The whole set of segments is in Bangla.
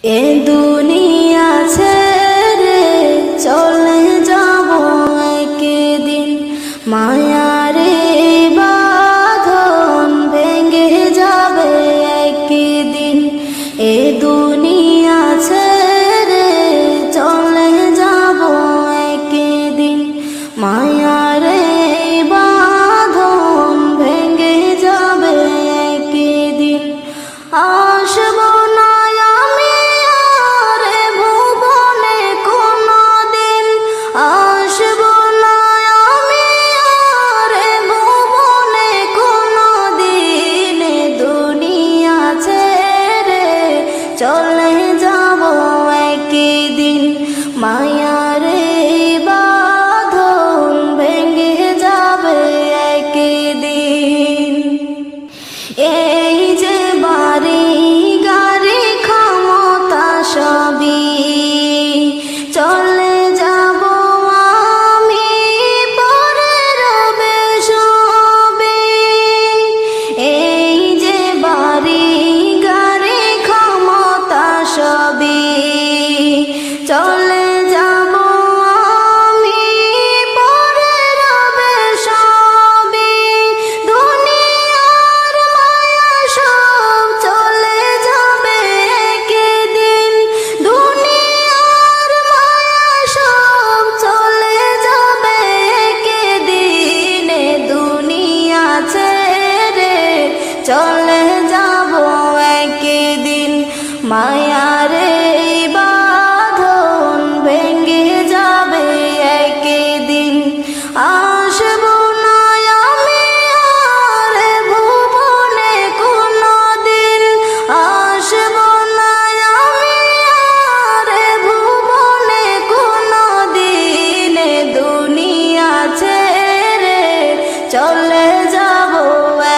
এ দুনিয়া ছেড়ে চলে যাব একদিন, মায়ারে বাঁধন ভেঙে যাবে একদিন। এ দুনিয়া ছেড়ে চলে যাব একদিন, মায়ারে বাঁধন ভেঙে যাবে একদিন। আসব না আমি আর ভুবনে কোনদিন, আসব না আমি আর ভুবনে কোনদিন। দুনিয়া ছেড়ে চলে যাব একদিন, মায়ারে বাঁধন ভেঙে যাবে একদিন। এই যে বাড়ি গাড়ি ক্ষমতা সবই চলে যাব আমি, পরে রবে সবে। এই যে বাড়ি গাড়ি ক্ষমতা সবই চলে যাব আমি, পরে রবে সবে। দুনিয়ার মায়া সব চলে যাবে একদিন, দুনিয়ার মায়া সব চলে যাবে একদিন। দুনিয়া ছেড়ে চলে যাব একদিন, মায়ারে বাঁধন ভেঙে যাবে একদিন। আসব না আমি আর ভুবনে কোনদিন, আসব না আমি আর ভুবনে কোনদিন। দুনিয়া ছেড়ে চলে যাব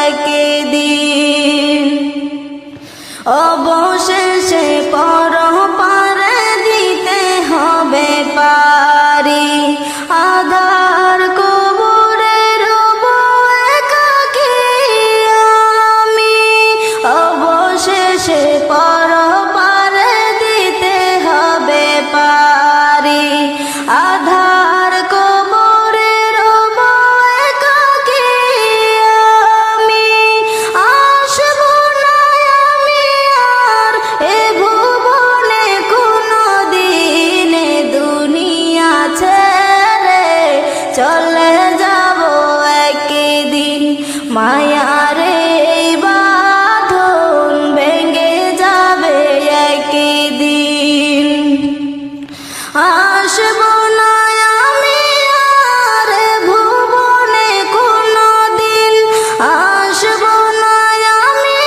একদিন। অবশেষে পরপারে দিতে হবে পারি, আধার কবরে রব একাকী আমি। অবশেষে পরপারে দিতে হবে পারি, আধার কবরে রব একাকী আমি। আসব না আমি আর এ ভুবনে কোনদিন, দুনিয়া ছেড়ে চলে যাব একদিন, মায়ারে বাঁধন ভেঙে যাবে একদিন। আসব না আমি আর ভুবনে কোনদিন, আসব না আমি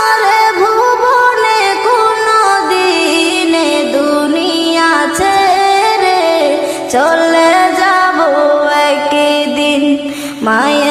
আর ভুবনে কোনদিন। দুনিয়া ছেড়ে চলে যাব একদিন, মায়া